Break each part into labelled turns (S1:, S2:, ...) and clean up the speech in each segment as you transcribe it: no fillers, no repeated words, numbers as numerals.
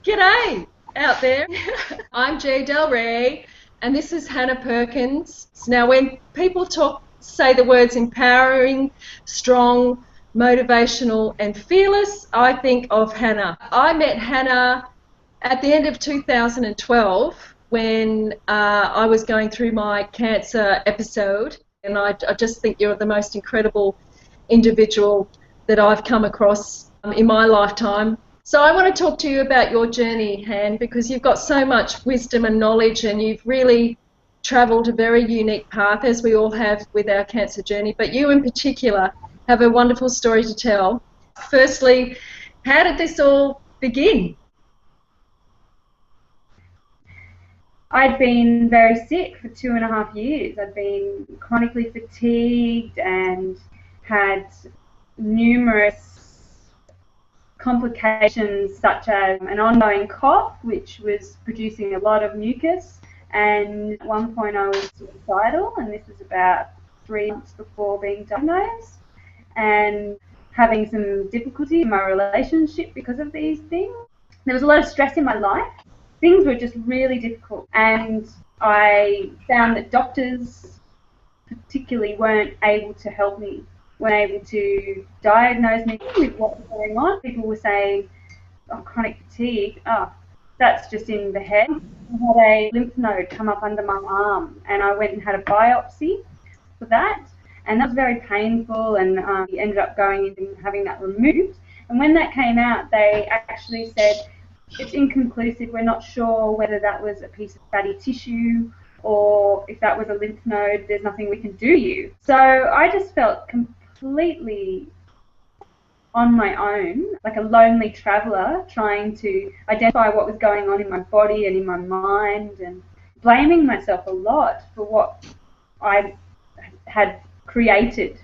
S1: G'day out there. I'm Jay Del Rey, and this is Hannah Perkins. Now, when people say the words empowering, strong, motivational, and fearless, I think of Hannah. I met Hannah at the end of 2012 when I was going through my cancer episode, and I just think you're the most incredible individual that I've come across in my lifetime. So I want to talk to you about your journey, Han, because you've got so much wisdom and knowledge, and you've really travelled a very unique path, as we all have with our cancer journey. But you in particular have a wonderful story to tell. Firstly, how did this all begin?
S2: I'd been very sick for 2.5 years. I'd been chronically fatigued and had numerous complications such as an ongoing cough, which was producing a lot of mucus, and at one point I was suicidal, and this was about 3 months before being diagnosed, and having some difficulty in my relationship because of these things. There was a lot of stress in my life. Things were just really difficult, and I found that doctors particularly weren't able to help me, weren't able to diagnose me with what was going on. People were saying, oh, chronic fatigue, oh, that's just in the head. I had a lymph node come up under my arm, and I went and had a biopsy for that, and that was very painful, and ended up going in and having that removed. And when that came out, they actually said, it's inconclusive, we're not sure whether that was a piece of fatty tissue or if that was a lymph node, there's nothing we can do to you. So I just felt completely on my own, like a lonely traveller, trying to identify what was going on in my body and in my mind, and blaming myself a lot for what I had created.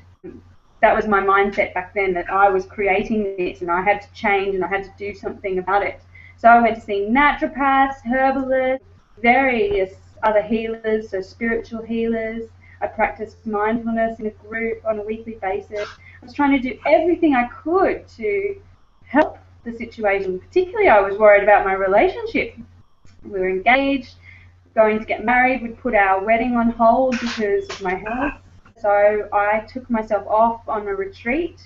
S2: That was my mindset back then, that I was creating this and I had to change and I had to do something about it. So I went to see naturopaths, herbalists, various other healers, so spiritual healers. I practiced mindfulness in a group on a weekly basis. I was trying to do everything I could to help the situation. Particularly, I was worried about my relationship. We were engaged, going to get married. We'd put our wedding on hold because of my health. So I took myself off on a retreat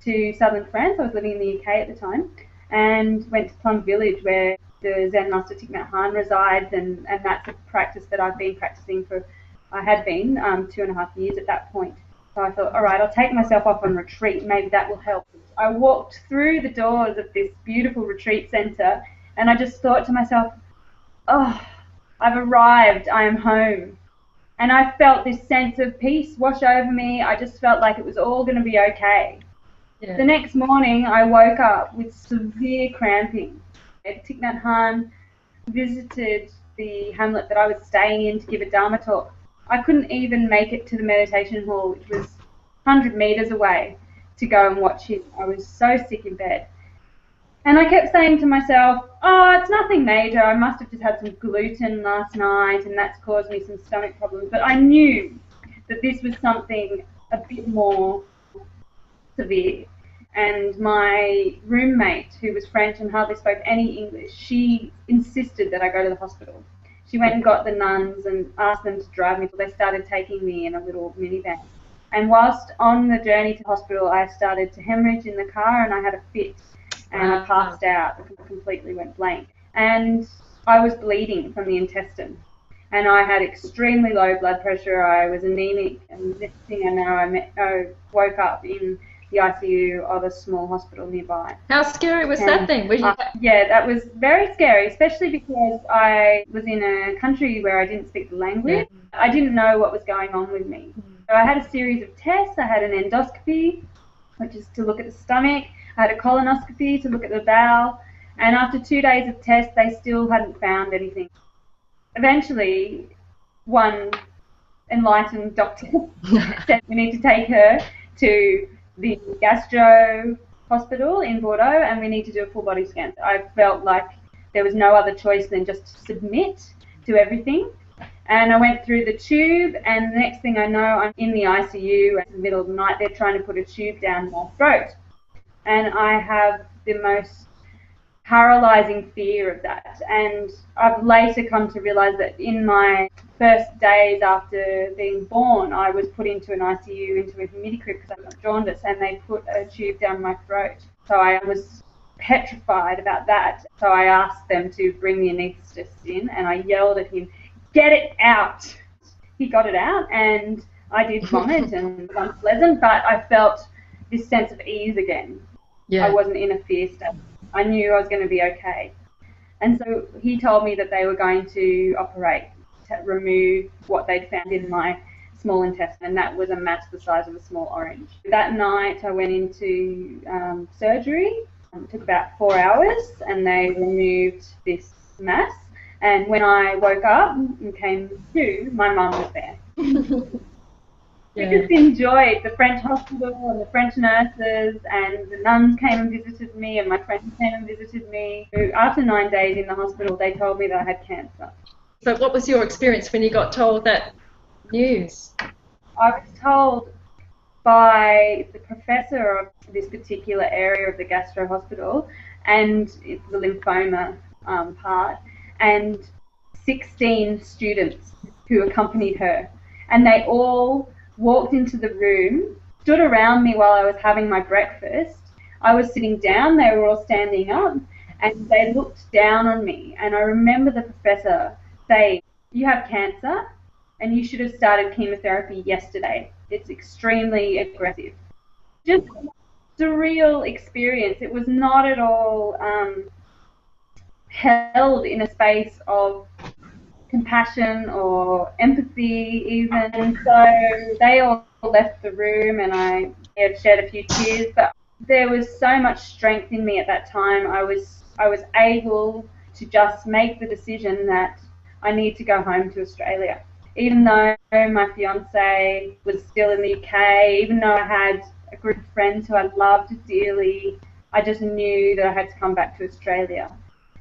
S2: to southern France. I was living in the UK at the time, and went to Plum Village, where the Zen master Thich Nhat Hanh resides, and that's a practice that I've been practicing for, I had been 2.5 years at that point. So I thought, all right, I'll take myself off on retreat, maybe that will help. I walked through the doors of this beautiful retreat centre, and I just thought to myself, oh, I've arrived, I am home. And I felt this sense of peace wash over me. I just felt like it was all going to be okay. Yeah. The next morning, I woke up with severe cramping. Thich Nhat Hanh visited the hamlet that I was staying in to give a Dharma talk. I couldn't even make it to the meditation hall, which was 100 metres away, to go and watch him. I was so sick in bed. And I kept saying to myself, oh, it's nothing major. I must have just had some gluten last night, and that's caused me some stomach problems. But I knew that this was something a bit more severe. And my roommate, who was French and hardly spoke any English, she insisted that I go to the hospital. She went and got the nuns and asked them to drive me till they started taking me in a little minivan. And whilst on the journey to hospital, I started to hemorrhage in the car, and I had a fit, and I passed out, completely went blank. And I was bleeding from the intestine, and I had extremely low blood pressure. I was anemic, and next thing I know, I woke up in the ICU of a small hospital nearby.
S1: How scary was that then?
S2: Yeah, that was very scary, especially because I was in a country where I didn't speak the language. Yeah. I didn't know what was going on with me. So I had a series of tests. I had an endoscopy, which is to look at the stomach. I had a colonoscopy to look at the bowel. And after 2 days of tests, they still hadn't found anything. Eventually, one enlightened doctor said we need to take her to the gastro hospital in Bordeaux, and we need to do a full body scan. I felt like there was no other choice than just to submit to everything. And I went through the tube, and the next thing I know, I'm in the ICU. In the middle of the night, they're trying to put a tube down my throat. And I have the most paralyzing fear of that. And I've later come to realize that in my first days after being born, I was put into an ICU, into a humidity crib because I got jaundice, and they put a tube down my throat. So I was petrified about that. So I asked them to bring the anaesthetist in, and I yelled at him, "Get it out!" He got it out, and I did vomit and it was unpleasant, but I felt this sense of ease again.
S1: Yeah.
S2: I wasn't in a fear state. I knew I was going to be okay. And so he told me that they were going to operate to remove what they'd found in my small intestine, and that was a mass the size of a small orange. That night I went into surgery. It took about 4 hours, and they removed this mass. And when I woke up and came to, my mum was there. We just enjoyed the French hospital and the French nurses, and the nuns came and visited me, and my friends came and visited me. After 9 days in the hospital, they told me that I had cancer.
S1: So what was your experience when you got told that news?
S2: I was told by the professor of this particular area of the gastro hospital, and it's the lymphoma part, and 16 students who accompanied her. And they all walked into the room, stood around me while I was having my breakfast. I was sitting down, they were all standing up, and they looked down on me. And I remember the professor saying, "You have cancer, and you should have started chemotherapy yesterday. It's extremely aggressive." Just a surreal experience. It was not at all held in a space of compassion or empathy even. And so they all left the room, and I had shed a few tears, but there was so much strength in me at that time. I was able to just make the decision that I need to go home to Australia. Even though my fiance was still in the UK, even though I had a group of friends who I loved dearly, I just knew that I had to come back to Australia.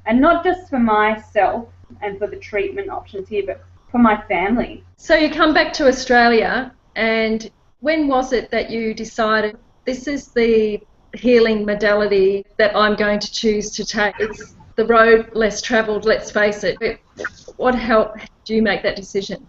S2: And not just for myself and for the treatment options here, but for my family.
S1: So you come back to Australia, and when was it that you decided this is the healing modality that I'm going to choose to take? It's the road less travelled, let's face it. What helped you make that decision?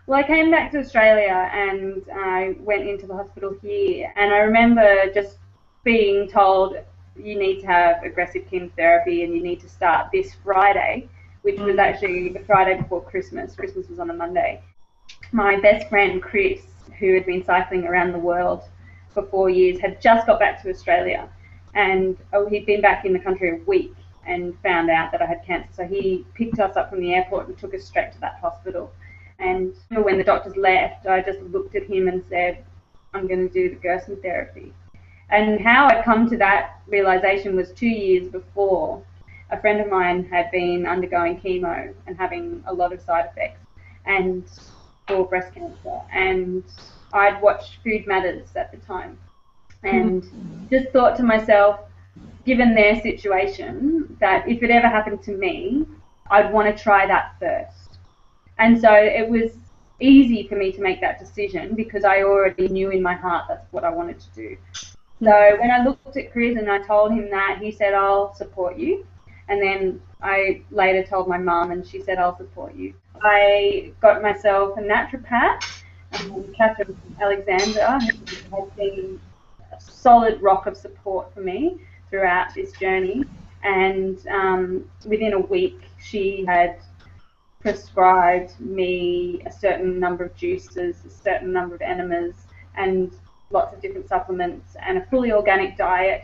S2: Well, I came back to Australia and I went into the hospital here, and I remember just being told you need to have aggressive chemotherapy and you need to start this Friday, which was actually the Friday before Christmas. Christmas was on a Monday. My best friend Chris, who had been cycling around the world for 4 years, had just got back to Australia, and he'd been back in the country a week and found out that I had cancer. So he picked us up from the airport and took us straight to that hospital. And when the doctors left, I just looked at him and said, "I'm going to do the Gerson Therapy." And how I'd come to that realization was 2 years before. A friend of mine had been undergoing chemo and having a lot of side effects and for breast cancer. And I'd watched Food Matters at the time and just thought to myself, given their situation, that if it ever happened to me, I'd want to try that first. And so it was easy for me to make that decision because I already knew in my heart that's what I wanted to do. So when I looked at Chris and I told him that, he said, "I'll support you." And then I later told my mum, and she said, "I'll support you." I got myself a naturopath, Catherine Alexander, who has been a solid rock of support for me throughout this journey. And within a week, she had prescribed me a certain number of juices, a certain number of enemas, and lots of different supplements, and a fully organic diet.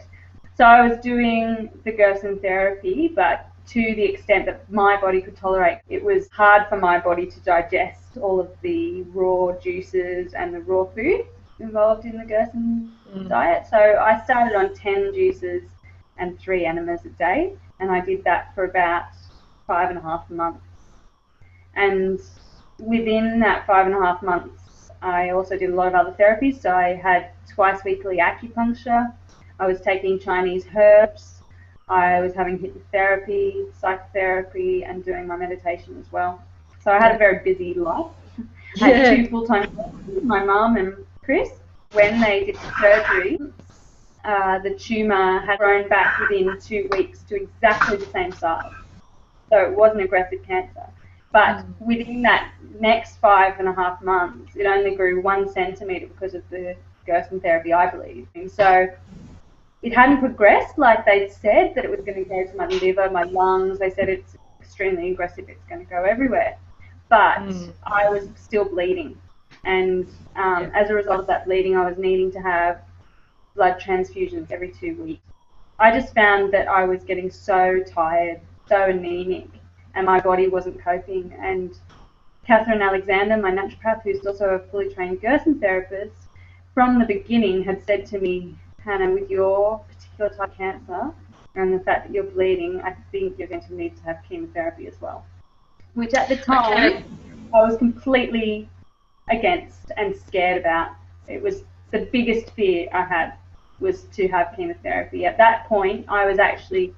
S2: So I was doing the Gerson therapy, but to the extent that my body could tolerate. It was hard for my body to digest all of the raw juices and the raw food involved in the Gerson diet. So I started on 10 juices and 3 enemas a day, and I did that for about 5.5 months. And within that 5.5 months, I also did a lot of other therapies. So I had twice weekly acupuncture. I was taking Chinese herbs. I was having hypnotherapy, psychotherapy, and doing my meditation as well. So I had a very busy life. I had 2 full-time jobs, my mum and Chris. When they did the surgery, the tumour had grown back within 2 weeks to exactly the same size. So it was an aggressive cancer. But within that next 5.5 months, it only grew 1 centimetre because of the Gerson therapy, I believe. And so it hadn't progressed like they'd said, that it was going to go to my liver, my lungs. They said it's extremely aggressive, it's going to go everywhere. But I was still bleeding. And as a result of that bleeding, I was needing to have blood transfusions every 2 weeks. I just found that I was getting so tired, so anemic, and my body wasn't coping. And Catherine Alexander, my naturopath, who's also a fully trained Gerson therapist, from the beginning had said to me, Hannah, with your particular type of cancer and the fact that you're bleeding, I think you're going to need to have chemotherapy as well. Which at the time, I was completely against and scared about. It was the biggest fear I had, was to have chemotherapy. At that point, I was actually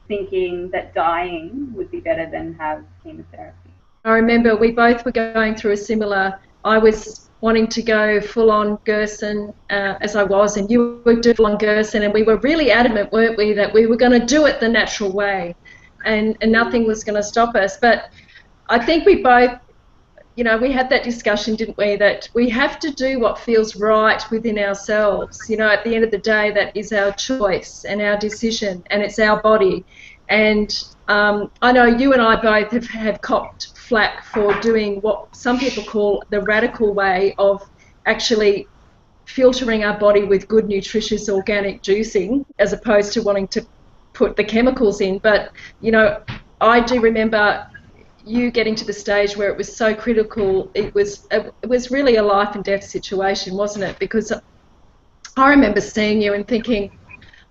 S2: thinking that dying would be better than have chemotherapy.
S1: I remember we both were going through a similar, I was wanting to go full-on Gerson as I was, and you were doing full-on Gerson, and we were really adamant, weren't we, that we were going to do it the natural way, and nothing was going to stop us. But I think we both, you know, we had that discussion, didn't we, that we have to do what feels right within ourselves. You know, at the end of the day, that is our choice and our decision, and it's our body. And I know you and I both have copped flack for doing what some people call the radical way of actually filtering our body with good, nutritious, organic juicing, as opposed to wanting to put the chemicals in. But, you know, I do remember you getting to the stage where it was so critical. It was really a life and death situation, wasn't it? Because I remember seeing you and thinking,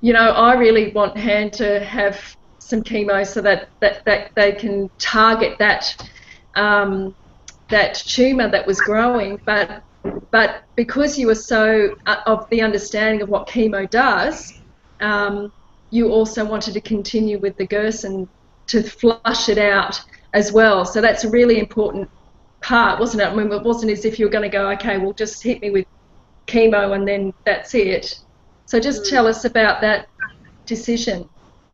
S1: you know, I really want Han to have some chemo so that they can target that tumour that was growing. But because you were so of the understanding of what chemo does, you also wanted to continue with the Gerson to flush it out as well. So that's a really important part, wasn't it? I mean, it wasn't as if you were going to go, okay, well, just hit me with chemo and then that's it. So just tell us about that decision.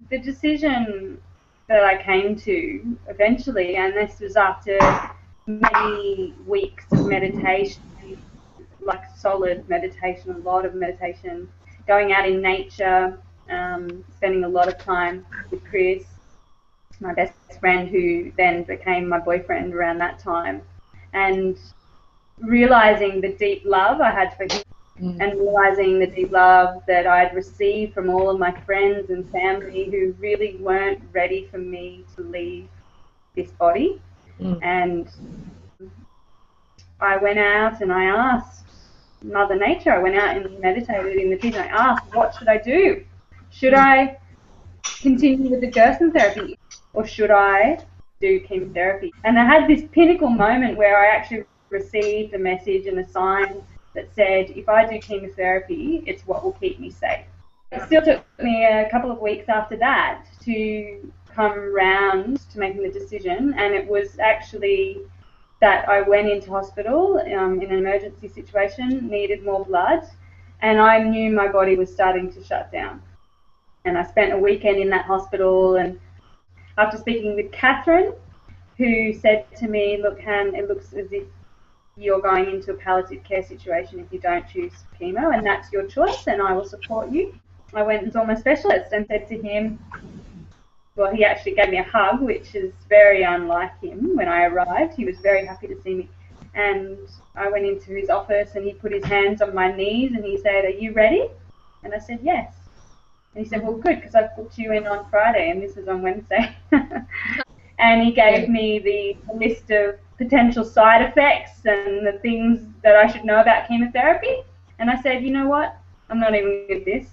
S2: The decision that I came to eventually, and this was after many weeks of meditation, like solid meditation, a lot of meditation, going out in nature, spending a lot of time with Chris, my best friend, who then became my boyfriend around that time, and realising the deep love I had for him, and realising the deep love that I'd received from all of my friends and family who really weren't ready for me to leave this body. And I went out and I asked Mother Nature, I went out and meditated in the trees, and I asked, what should I do? Should I continue with the Gerson therapy, or should I do chemotherapy? And I had this pinnacle moment where I actually received a message and a sign that said, if I do chemotherapy, it's what will keep me safe. It still took me a couple of weeks after that to come round to making the decision, and it was actually that I went into hospital in an emergency situation, needed more blood, and I knew my body was starting to shut down. And I spent a weekend in that hospital, and after speaking with Catherine, who said to me, look, Han, it looks as if you're going into a palliative care situation if you don't choose chemo, and that's your choice, and I will support you. I went and saw my specialist and said to him, well, he actually gave me a hug, which is very unlike him. When I arrived, he was very happy to see me. And I went into his office and he put his hands on my knees and he said, are you ready? And I said, yes. And he said, well, good, because I booked you in on Friday and this was on Wednesday. And he gave me the list of potential side effects and the things that I should know about chemotherapy. And I said, you know what? I'm not even with this.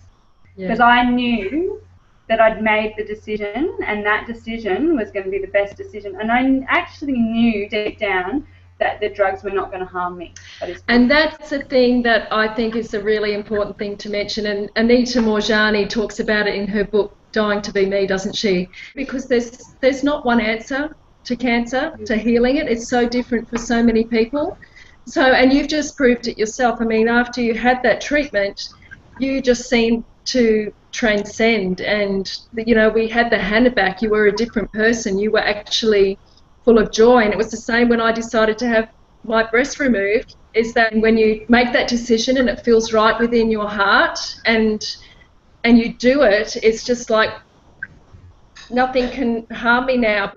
S2: Because I knew that I'd made the decision, and that decision was going to be the best decision. And I actually knew deep down that the drugs were not going to harm me. And
S1: that's a thing that I think is a really important thing to mention. And Anita Morjani talks about it in her book, Dying to Be Me, doesn't she? Because there's not one answer to cancer, to healing it. It's so different for so many people. So, and you've just proved it yourself. I mean, after you had that treatment, you just seemed to transcend. And, you know, we had the Hannah back. You were a different person. You were actually full of joy. And it was the same when I decided to have my breast removed, is that when you make that decision and it feels right within your heart and you do it, it's just like nothing can harm me now.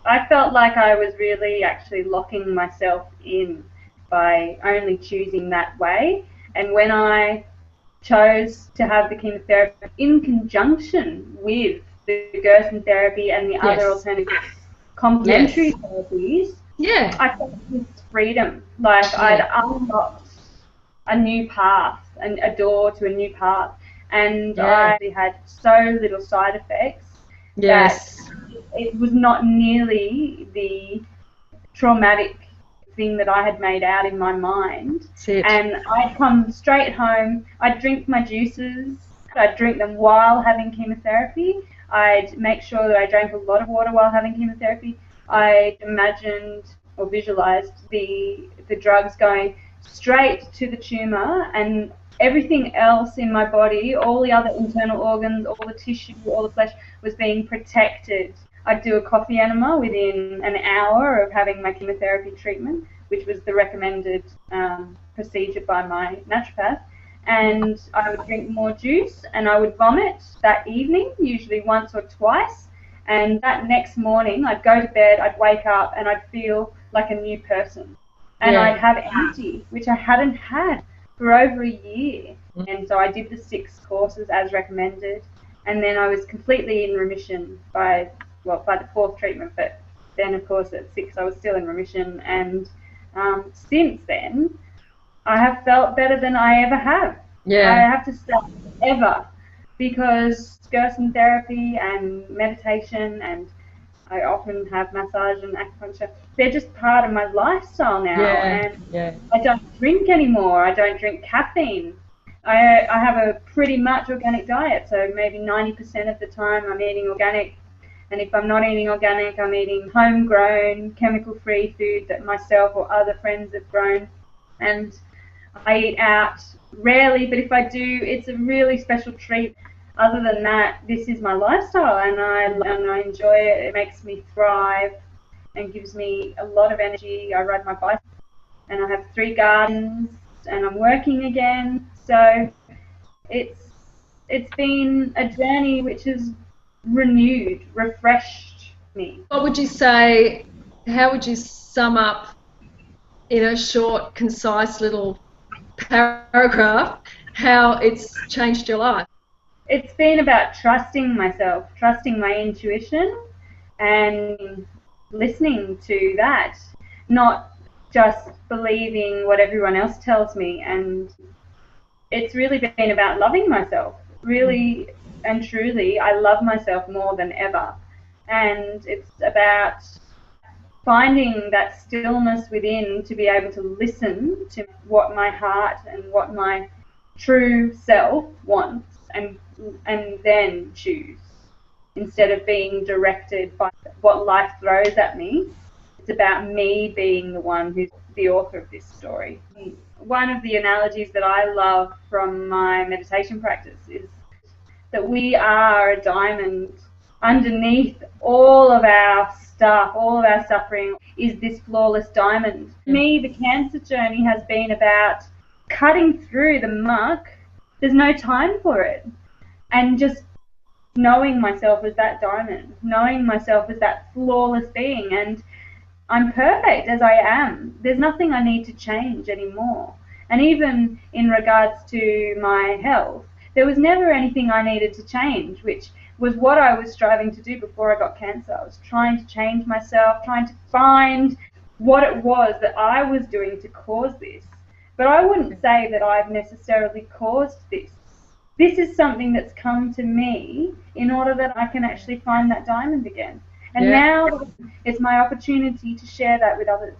S2: I felt like I was really actually locking myself in by only choosing that way. And when I chose to have the chemotherapy in conjunction with the Gerson therapy and the other alternative complementary therapies, I felt this freedom. Like I'd unlocked a new path, and a door to a new path. And I had so little side effects that it was not nearly the traumatic thing that I had made out in my mind. And I'd come straight home, I'd drink my juices, I'd drink them while having chemotherapy, I'd make sure that I drank a lot of water while having chemotherapy. I imagined or visualized the drugs going straight to the tumour, and everything else in my body, all the other internal organs, all the tissue, all the flesh, was being protected. I'd do a coffee enema within an hour of having my chemotherapy treatment, which was the recommended procedure by my naturopath. And I would drink more juice, and I would vomit that evening, usually once or twice. And that next morning, I'd go to bed, I'd wake up, and I'd feel like a new person. And I'd have energy, which I hadn't had for over a year. And so I did the 6 courses as recommended, and then I was completely in remission by the 4th treatment, but then of course at 6 I was still in remission, and since then I have felt better than I ever have. I have to say ever, because Gerson therapy and meditation, and I often have massage and acupuncture, they're just part of my lifestyle now. And I don't drink anymore. I don't drink caffeine. I have a pretty much organic diet, so maybe 90% of the time I'm eating organic. And if I'm not eating organic, I'm eating homegrown, chemical-free food that myself or other friends have grown. And I eat out rarely, but if I do, it's a really special treat. Other than that, this is my lifestyle, and I enjoy it. It makes me thrive and gives me a lot of energy. I ride my bike, and I have 3 gardens, and I'm working again. So it's been a journey which has renewed, refreshed me.
S1: What would you say, how would you sum up in a short, concise little paragraph how it's changed your life?
S2: It's been about trusting myself, trusting my intuition, and listening to that, not just believing what everyone else tells me. And it's really been about loving myself. Really and truly, I love myself more than ever. And it's about finding that stillness within to be able to listen to what my heart and what my true self wants, and then choose, instead of being directed by what life throws at me. It's about me being the one who's the author of this story. One of the analogies that I love from my meditation practice is that we are a diamond. Underneath all of our stuff, all of our suffering, is this flawless diamond. For me, the cancer journey has been about cutting through the muck. There's no time for it. And just knowing myself as that diamond, knowing myself as that flawless being, and I'm perfect as I am. There's nothing I need to change anymore. And even in regards to my health, there was never anything I needed to change, which was what I was striving to do before I got cancer. I was trying to change myself, trying to find what it was that I was doing to cause this. But I wouldn't say that I've necessarily caused this. This is something that's come to me in order that I can actually find that diamond again. And now it's my opportunity to share that with others.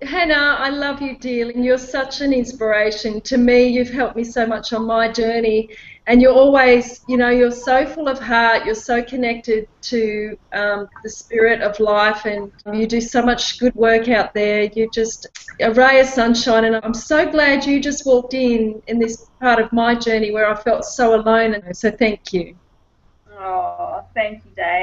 S1: Hannah, I love you dearly. You're such an inspiration to me. You've helped me so much on my journey, and you're always, you're so full of heart. You're so connected to the spirit of life, and you do so much good work out there. You're just a ray of sunshine, and I'm so glad you just walked in this part of my journey where I felt so alone. And so thank you.
S2: Oh, thank you, Dave.